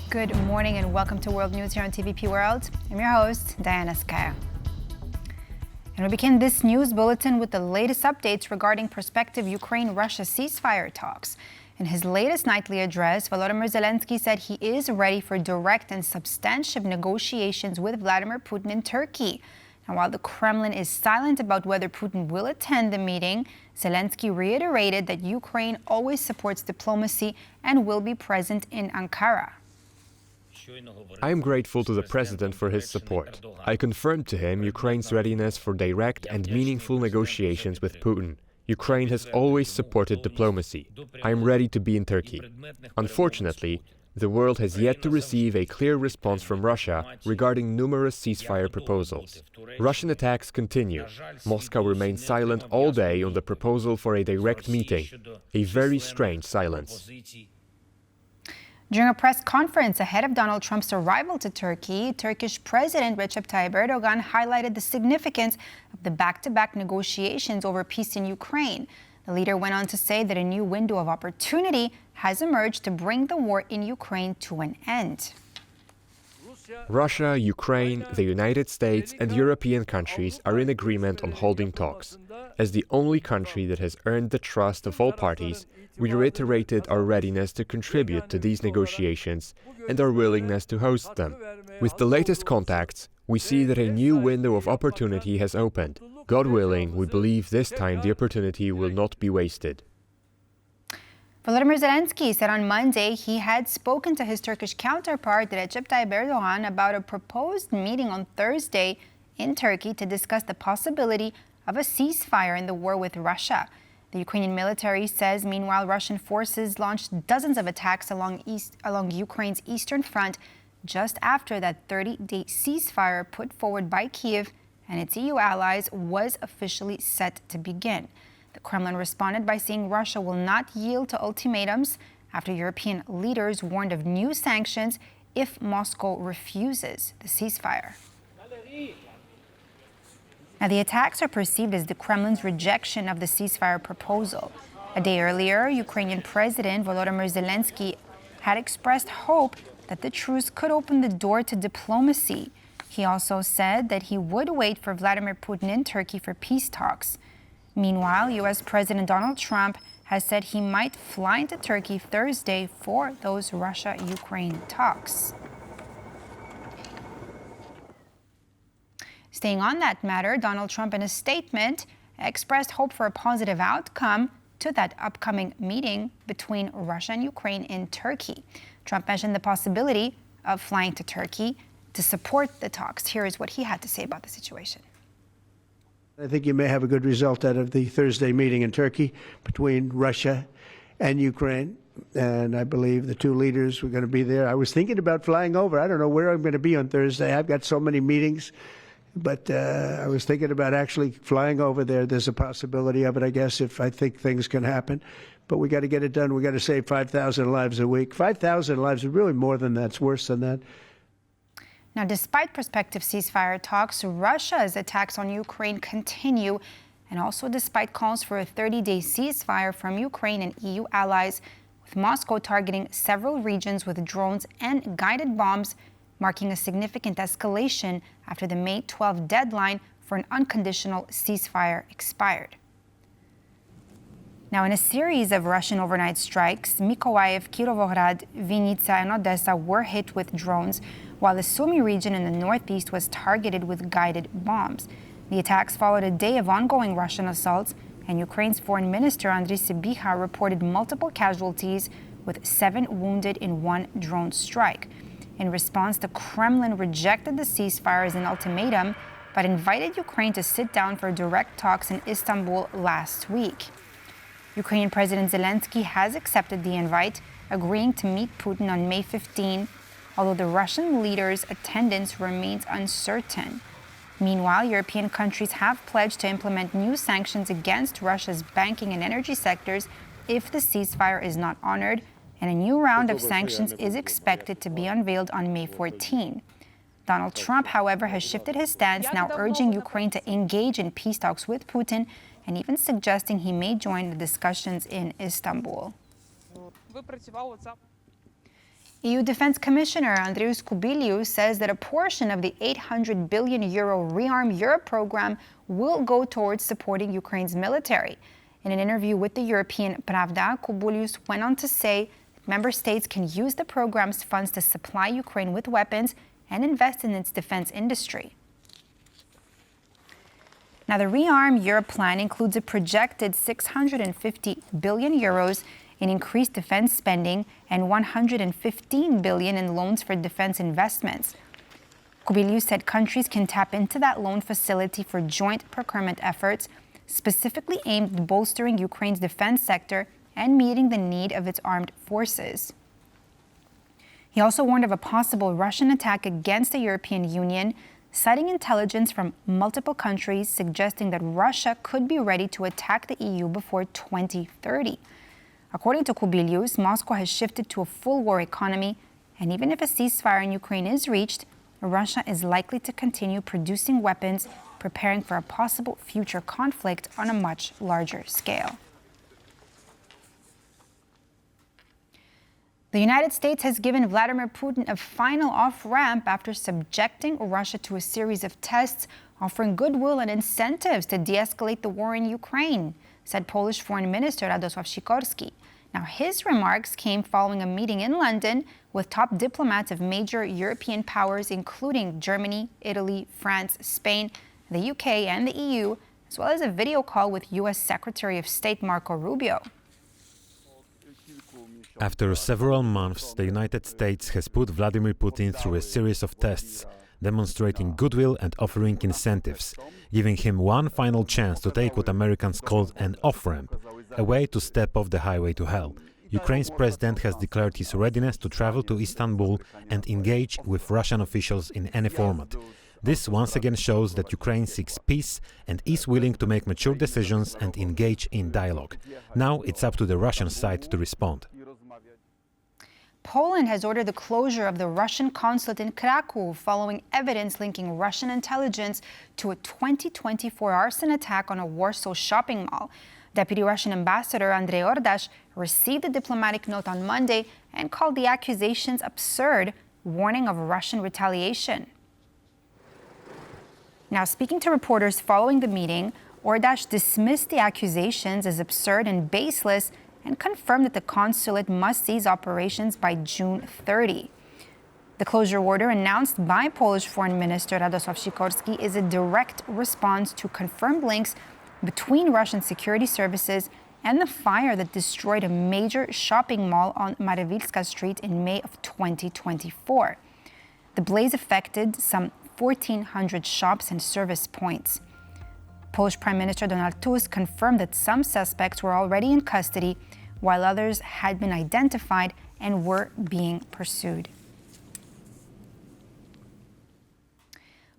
Good morning and welcome to World News here on TVP World. I'm your host, Diana Skaya. And we begin this news bulletin with the latest updates regarding prospective Ukraine-Russia ceasefire talks. In his latest nightly address, Volodymyr Zelenskyy said he is ready for direct and substantive negotiations with Vladimir Putin in Turkey. Now, while the Kremlin is silent about whether Putin will attend the meeting, Zelenskyy reiterated that Ukraine always supports diplomacy and will be present in Ankara. I am grateful to the President for his support. I confirmed to him Ukraine's readiness for direct and meaningful negotiations with Putin. Ukraine has always supported diplomacy. I am ready to be in Turkey. Unfortunately, the world has yet to receive a clear response from Russia regarding numerous ceasefire proposals. Russian attacks continue. Moscow remains silent all day on the proposal for a direct meeting. A very strange silence. During a press conference ahead of Donald Trump's arrival to Turkey, Turkish President Recep Tayyip Erdoğan highlighted the significance of the back-to-back negotiations over peace in Ukraine. The leader went on to say that a new window of opportunity has emerged to bring the war in Ukraine to an end. Russia, Ukraine, the United States, and European countries are in agreement on holding talks. As the only country that has earned the trust of all parties, we reiterated our readiness to contribute to these negotiations and our willingness to host them. With the latest contacts, we see that a new window of opportunity has opened. God willing, we believe this time the opportunity will not be wasted. Volodymyr Zelenskyy said on Monday he had spoken to his Turkish counterpart, Recep Tayyip Erdoğan, about a proposed meeting on Thursday in Turkey to discuss the possibility of a ceasefire in the war with Russia. The Ukrainian military says, meanwhile, Russian forces launched dozens of attacks along Ukraine's eastern front just after that 30-day ceasefire put forward by Kyiv and its EU allies was officially set to begin. The Kremlin responded by saying Russia will not yield to ultimatums after European leaders warned of new sanctions if Moscow refuses the ceasefire. Now, the attacks are perceived as the Kremlin's rejection of the ceasefire proposal. A day earlier, Ukrainian President Volodymyr Zelenskyy had expressed hope that the truce could open the door to diplomacy. He also said that he would wait for Vladimir Putin in Turkey for peace talks. Meanwhile, U.S. President Donald Trump has said he might fly into Turkey Thursday for those Russia-Ukraine talks. Staying on that matter, Donald Trump in a statement expressed hope for a positive outcome to that upcoming meeting between Russia and Ukraine in Turkey. Trump mentioned the possibility of flying to Turkey to support the talks. Here is what he had to say about the situation. I think you may have a good result out of the Thursday meeting in Turkey between Russia and Ukraine. And I believe the two leaders were going to be there. I was thinking about flying over. I don't know where I'm going to be on Thursday. I've got so many meetings. But I was thinking about actually flying over there. There's a possibility of it, I guess, if I think things can happen. But we got to get it done. We got to save 5,000 lives a week. 5,000 lives is really more than that. It's worse than that. Now, despite prospective ceasefire talks, Russia's attacks on Ukraine continue. And also despite calls for a 30-day ceasefire from Ukraine and EU allies, with Moscow targeting several regions with drones and guided bombs, marking a significant escalation after the May 12 deadline for an unconditional ceasefire expired. Now, in a series of Russian overnight strikes, Mykolaiv, Kirovohrad, Vinnytsia, and Odessa were hit with drones, while the Sumy region in the northeast was targeted with guided bombs. The attacks followed a day of ongoing Russian assaults, and Ukraine's Foreign Minister Andriy Sybiha reported multiple casualties, with 7 wounded in one drone strike. In response, the Kremlin rejected the ceasefire as an ultimatum, but invited Ukraine to sit down for direct talks in Istanbul last week. Ukrainian President Zelenskyy has accepted the invite, agreeing to meet Putin on May 15, although the Russian leader's attendance remains uncertain. Meanwhile, European countries have pledged to implement new sanctions against Russia's banking and energy sectors if the ceasefire is not honored, and a new round of sanctions is expected to be unveiled on May 14. Donald Trump, however, has shifted his stance, now urging Ukraine to engage in peace talks with Putin and even suggesting he may join the discussions in Istanbul. EU Defense Commissioner Andrius Kubilius says that a portion of the €800 billion Rearm Europe program will go towards supporting Ukraine's military. In an interview with the European Pravda, Kubilius went on to say that member states can use the program's funds to supply Ukraine with weapons and invest in its defense industry. Now, the Rearm Europe plan includes a projected €650 billion in increased defense spending and $115 billion in loans for defense investments. Kubilius said countries can tap into that loan facility for joint procurement efforts, specifically aimed at bolstering Ukraine's defense sector and meeting the need of its armed forces. He also warned of a possible Russian attack against the European Union, citing intelligence from multiple countries suggesting that Russia could be ready to attack the EU before 2030. According to Kubilius, Moscow has shifted to a full war economy, and even if a ceasefire in Ukraine is reached, Russia is likely to continue producing weapons, preparing for a possible future conflict on a much larger scale. The United States has given Vladimir Putin a final off-ramp after subjecting Russia to a series of tests, offering goodwill and incentives to de-escalate the war in Ukraine, said Polish Foreign Minister Radosław Sikorski. Now, his remarks came following a meeting in London with top diplomats of major European powers, including Germany, Italy, France, Spain, the UK, and the EU, as well as a video call with U.S. Secretary of State Marco Rubio. After several months, the United States has put Vladimir Putin through a series of tests, demonstrating goodwill and offering incentives, giving him one final chance to take what Americans called an off-ramp, a way to step off the highway to hell. Ukraine's president has declared his readiness to travel to Istanbul and engage with Russian officials in any format. This once again shows that Ukraine seeks peace and is willing to make mature decisions and engage in dialogue. Now it's up to the Russian side to respond. Poland has ordered the closure of the Russian consulate in Krakow following evidence linking Russian intelligence to a 2024 arson attack on a Warsaw shopping mall. Deputy Russian Ambassador Andrei Ordash received a diplomatic note on Monday and called the accusations absurd, warning of Russian retaliation. Now, speaking to reporters following the meeting, Ordash dismissed the accusations as absurd and baseless and confirmed that the consulate must cease operations by June 30. The closure order announced by Polish Foreign Minister Radosław Sikorski is a direct response to confirmed links between Russian security services and the fire that destroyed a major shopping mall on Marewilska Street in May of 2024. The blaze affected some 1,400 shops and service points. Polish Prime Minister Donald Tusk confirmed that some suspects were already in custody, while others had been identified and were being pursued.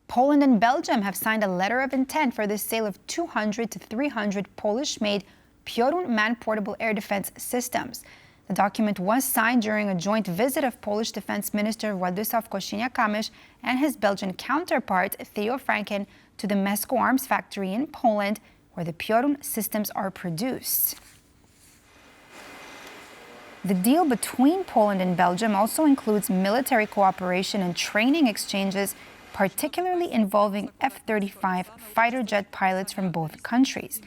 Poland and Belgium have signed a letter of intent for the sale of 200 to 300 Polish-made Piorun man-portable air defense systems. The document was signed during a joint visit of Polish Defense Minister Władysław Kosiniak-Kamysz and his Belgian counterpart, Theo Franken, to the Mesko Arms factory in Poland, where the Piorun systems are produced. The deal between Poland and Belgium also includes military cooperation and training exchanges, particularly involving F-35 fighter jet pilots from both countries.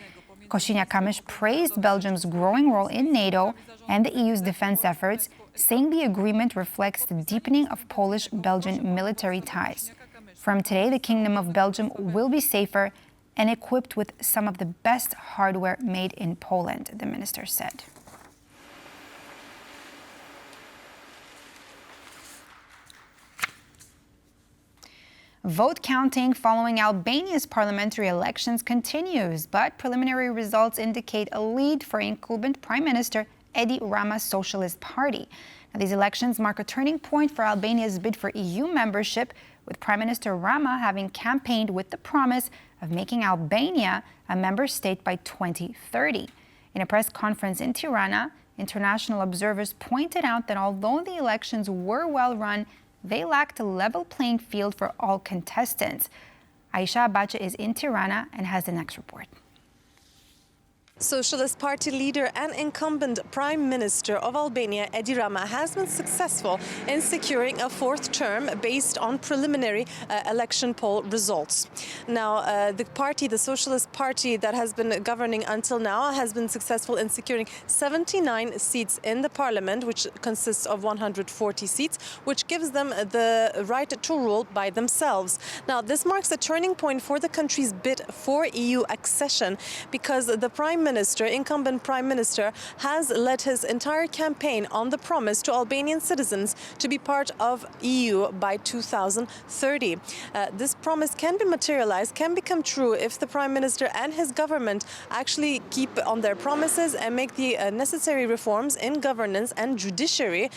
Kosiniak-Kamysz praised Belgium's growing role in NATO and the EU's defense efforts, saying the agreement reflects the deepening of Polish-Belgian military ties. From today, the Kingdom of Belgium will be safer and equipped with some of the best hardware made in Poland, the minister said. Vote counting following Albania's parliamentary elections continues, but preliminary results indicate a lead for incumbent Prime Minister Edi Rama's Socialist Party. Now, these elections mark a turning point for Albania's bid for EU membership, with Prime Minister Rama having campaigned with the promise of making Albania a member state by 2030. In a press conference in Tirana, international observers pointed out that although the elections were well run, they lacked a level playing field for all contestants. Aisha Abacha is in Tirana and has the next report. Socialist Party leader and incumbent Prime Minister of Albania, Edi Rama, has been successful in securing a fourth term based on preliminary election poll results. Now, the Socialist Party that has been governing until now has been successful in securing 79 seats in the parliament, which consists of 140 seats, which gives them the right to rule by themselves. Now, this marks a turning point for the country's bid for EU accession, because the incumbent Prime Minister, has led his entire campaign on the promise to Albanian citizens to be part of EU by 2030. This promise can be materialized, can become true if the Prime Minister and his government actually keep on their promises and make the necessary reforms in governance and judiciary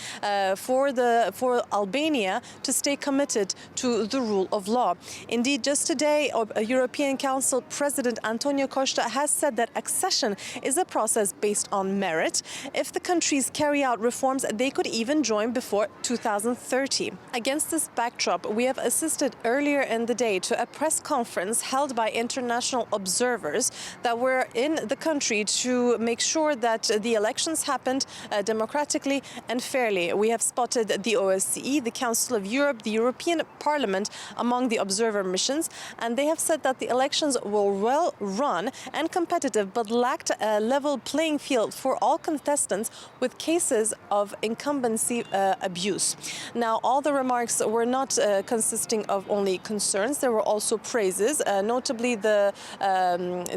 for Albania to stay committed to the rule of law. Indeed, just today, European Council President Antonio Costa has said that accession is a process based on merit. If the countries carry out reforms, they could even join before 2030. Against this backdrop, we have assisted earlier in the day to a press conference held by international observers that were in the country to make sure that the elections happened democratically and fairly. We have spotted the OSCE, the Council of Europe, the European Parliament among the observer missions, and they have said that the elections were well run and competitive, but lacked a level playing field for all contestants, with cases of incumbency abuse. Now, all the remarks were not consisting of only concerns. There were also praises, notably the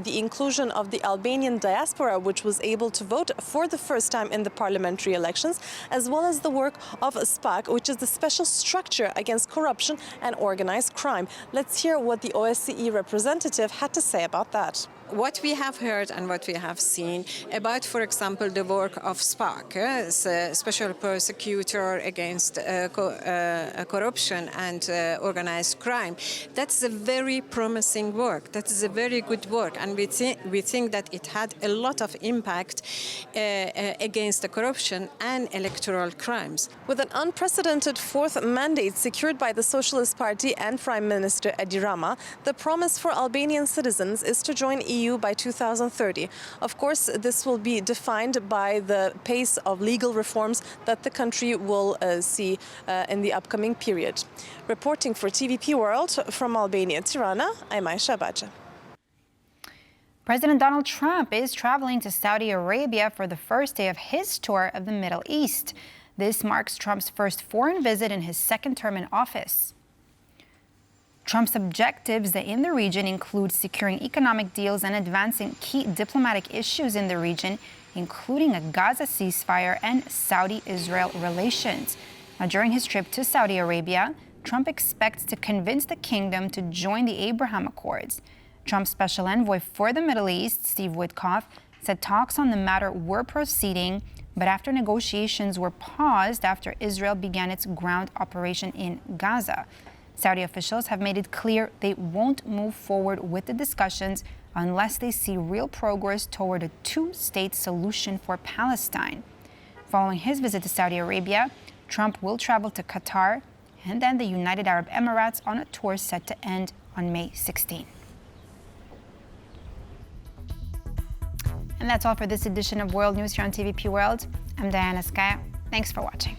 inclusion of the Albanian diaspora, which was able to vote for the first time in the parliamentary elections, as well as the work of SPAC, which is the special structure against corruption and organized crime. Let's hear what the OSCE representative had to say about that. What we have heard and what we have seen about, for example, the work of SPAC, a special prosecutor against corruption and organized crime, that's a very promising work. That is a very good work, and we think that it had a lot of impact against the corruption and electoral crimes. With an unprecedented fourth mandate secured by the Socialist Party and Prime Minister Edi Rama, the promise for Albanian citizens is to join EU by 2030. Of course, this will be defined by the pace of legal reforms that the country will see in the upcoming period. Reporting for TVP World from Albania, Tirana, I'm Aisha Baja. President Donald Trump is traveling to Saudi Arabia for the first day of his tour of the Middle East. This marks Trump's first foreign visit in his second term in office. Trump's objectives in the region include securing economic deals and advancing key diplomatic issues in the region, including a Gaza ceasefire and Saudi-Israel relations. Now, during his trip to Saudi Arabia, Trump expects to convince the kingdom to join the Abraham Accords. Trump's special envoy for the Middle East, Steve Witkoff, said talks on the matter were proceeding, but after negotiations were paused after Israel began its ground operation in Gaza. Saudi officials have made it clear they won't move forward with the discussions unless they see real progress toward a two-state solution for Palestine. Following his visit to Saudi Arabia, Trump will travel to Qatar and then the United Arab Emirates on a tour set to end on May 16. And that's all for this edition of World News here on TVP World. I'm Diana Skaya. Thanks for watching.